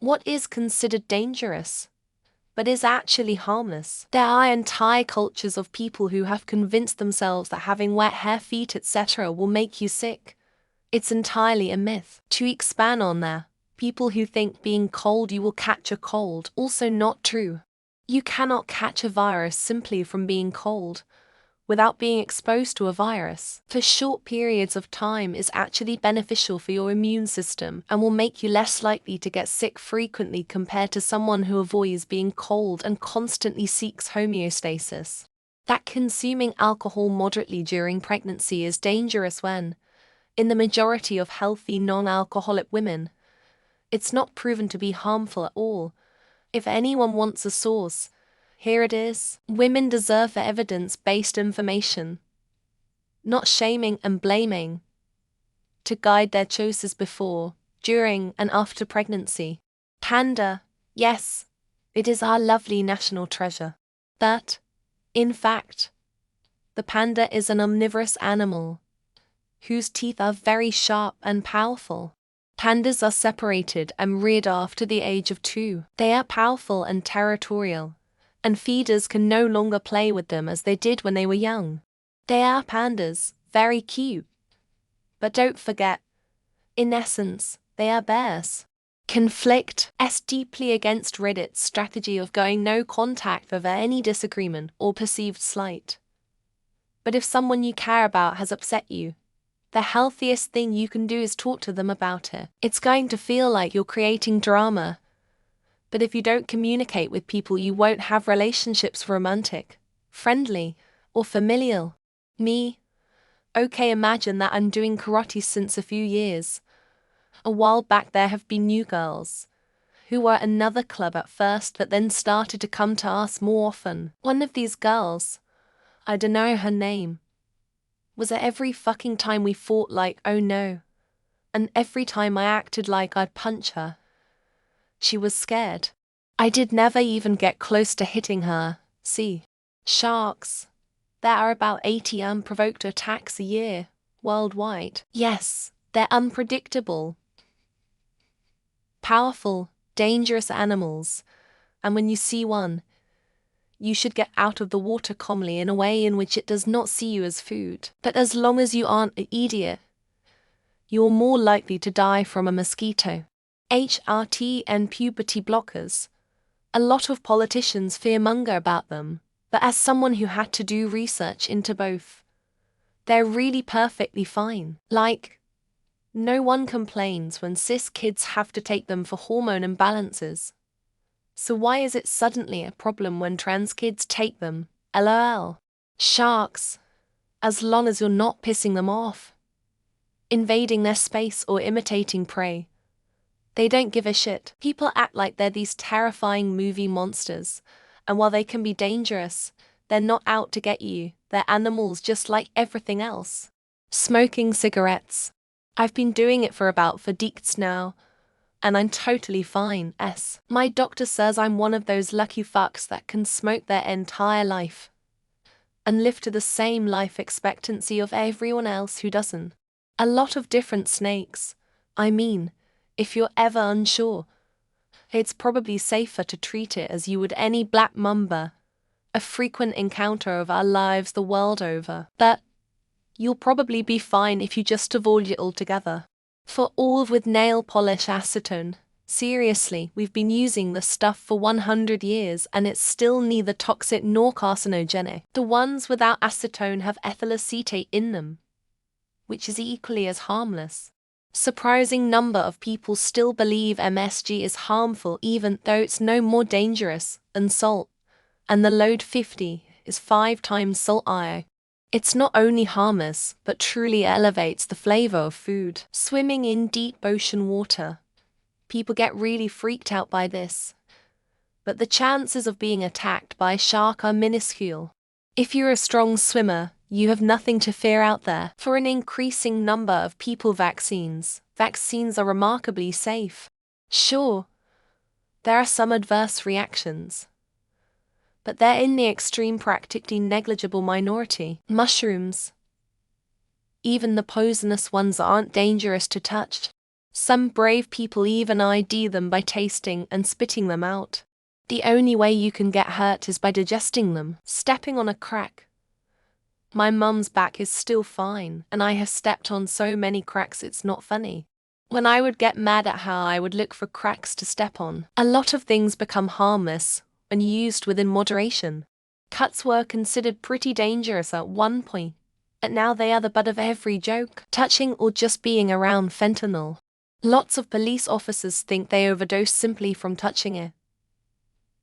What is considered dangerous, but is actually harmless? There are entire cultures of people who have convinced themselves that having wet hair, feet, etc. will make you sick. It's entirely a myth. To expand on that, people who think being cold you will catch a cold, also not true. You cannot catch a virus simply from being cold, without being exposed to a virus. For short periods of time is actually beneficial for your immune system and will make you less likely to get sick frequently compared to someone who avoids being cold and constantly seeks homeostasis. That consuming alcohol moderately during pregnancy is dangerous when, in the majority of healthy non-alcoholic women, it's not proven to be harmful at all. If anyone wants a source, here it is. Women deserve evidence-based information, not shaming and blaming, to guide their choices before, during, and after pregnancy. Panda, yes, it is our lovely national treasure. But, in fact, the panda is an omnivorous animal, whose teeth are very sharp and powerful. Pandas are separated and reared after the age of 2. They are powerful and territorial, and feeders can no longer play with them as they did when they were young. They are pandas, very cute. But don't forget, in essence, they are bears. Conflict s deeply against Reddit's strategy of going no contact over any disagreement or perceived slight. But if someone you care about has upset you, the healthiest thing you can do is talk to them about it. It's going to feel like you're creating drama. But if you don't communicate with people, you won't have relationships romantic, friendly, or familial. Me? Okay, imagine that I'm doing karate since a few years. A while back there have been new girls, who were another club at first but then started to come to us more often. One of these girls, I don't know her name, was at every fucking time we fought like, oh no. And every time I acted like I'd punch her, she was scared. I did never even get close to hitting her. See, sharks. There are about 80 unprovoked attacks a year, worldwide. Yes, they're unpredictable, powerful, dangerous animals. And when you see one, you should get out of the water calmly in a way in which it does not see you as food. But as long as you aren't an idiot, you're more likely to die from a mosquito. HRT and puberty blockers. A lot of politicians fearmonger about them, but as someone who had to do research into both, they're really perfectly fine. Like, no one complains when cis kids have to take them for hormone imbalances. So why is it suddenly a problem when trans kids take them? LOL. Sharks. As long as you're not pissing them off, invading their space or imitating prey, they don't give a shit. People act like they're these terrifying movie monsters, and while they can be dangerous, they're not out to get you. They're animals just like everything else. Smoking cigarettes. I've been doing it for decades now, and I'm totally fine. My doctor says I'm one of those lucky fucks that can smoke their entire life and live to the same life expectancy of everyone else who doesn't. A lot of different snakes. I mean, if you're ever unsure, it's probably safer to treat it as you would any black mamba, a frequent encounter of our lives the world over. But you'll probably be fine if you just avoid it altogether. For all with nail polish acetone, seriously, we've been using the stuff for 100 years and it's still neither toxic nor carcinogenic. The ones without acetone have ethyl acetate in them, which is equally as harmless. Surprising number of people still believe MSG is harmful even though it's no more dangerous than salt, and the load 50 is 5 times salt IO. It's not only harmless, but truly elevates the flavor of food. Swimming in deep ocean water. People get really freaked out by this, but the chances of being attacked by a shark are minuscule. If you're a strong swimmer, you have nothing to fear out there. For an increasing number of people, vaccines are remarkably safe. Sure, there are some adverse reactions, but they're in the extreme, practically negligible minority. Mushrooms. Even the poisonous ones aren't dangerous to touch. Some brave people even ID them by tasting and spitting them out. The only way you can get hurt is by digesting them. Stepping on a crack. My mum's back is still fine, and I have stepped on so many cracks it's not funny. When I would get mad at how I would look for cracks to step on. A lot of things become harmless when used within moderation. Cuts were considered pretty dangerous at one point, and now they are the butt of every joke. Touching or just being around fentanyl. Lots of police officers think they overdose simply from touching it.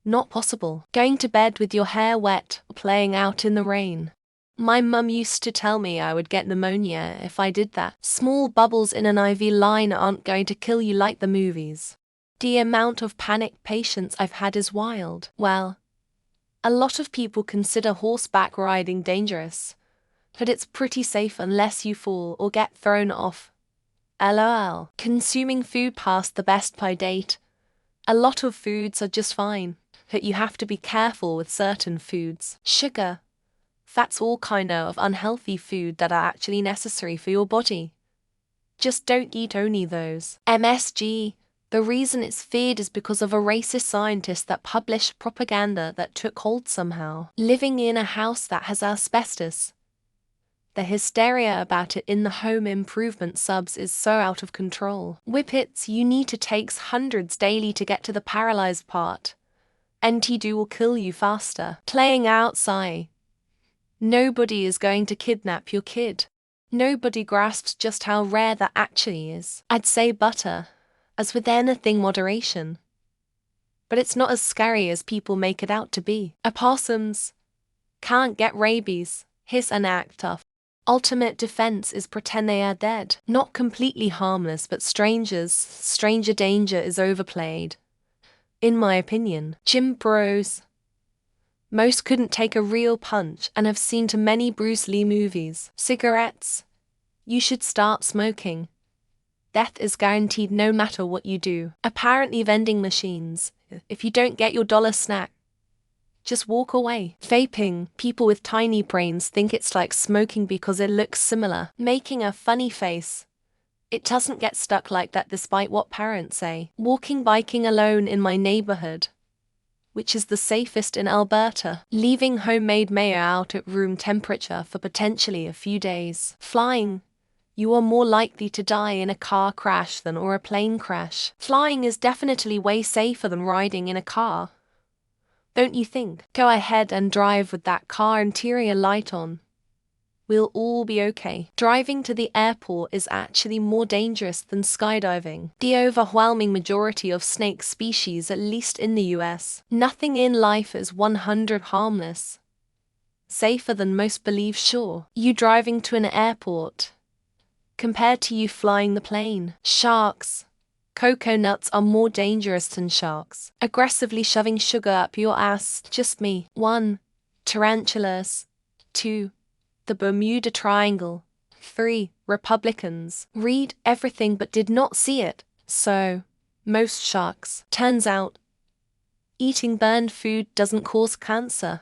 Not possible. Going to bed with your hair wet or playing out in the rain. My mum used to tell me I would get pneumonia if I did that. Small bubbles in an IV line aren't going to kill you like the movies. The amount of panic patients I've had is wild. Well, a lot of people consider horseback riding dangerous, but it's pretty safe unless you fall or get thrown off. LOL. Consuming food past the best by date. A lot of foods are just fine, but you have to be careful with certain foods. Sugar. That's all kind of unhealthy food that are actually necessary for your body. Just don't eat only those. MSG. The reason it's feared is because of a racist scientist that published propaganda that took hold somehow. Living in a house that has asbestos. The hysteria about it in the home improvement subs is so out of control. Whippets you need to take hundreds daily to get to the paralyzed part. NT2 will kill you faster. Playing outside. Nobody is going to kidnap your kid. Nobody grasps just how rare that actually is. I'd say butter, as with anything moderation. But it's not as scary as people make it out to be. Opossums can't get rabies, hiss and act tough. Ultimate defense is pretend they are dead. Not completely harmless, but stranger danger is overplayed. In my opinion, gym bros. Most couldn't take a real punch and have seen too many Bruce Lee movies. Cigarettes. You should start smoking. Death is guaranteed no matter what you do. Apparently vending machines. If you don't get your dollar snack, just walk away. Vaping. People with tiny brains think it's like smoking because it looks similar. Making a funny face. It doesn't get stuck like that despite what parents say. Biking alone in my neighborhood, which is the safest in Alberta. Leaving homemade mayo out at room temperature for potentially a few days. Flying. You are more likely to die in a car crash than or a plane crash. Flying is definitely way safer than riding in a car. Don't you think? Go ahead and drive with that car interior light on. We'll all be okay. Driving to the airport is actually more dangerous than skydiving. The overwhelming majority of snake species, at least in the US. Nothing in life is 100% harmless. Safer than most believe. Sure. You driving to an airport compared to you flying the plane. Sharks. Coconuts are more dangerous than sharks. Aggressively shoving sugar up your ass. Just me. 1. Tarantulas. 2. The Bermuda Triangle. 3. Republicans. Read everything but did not see it. So, most sharks. Turns out, eating burned food doesn't cause cancer.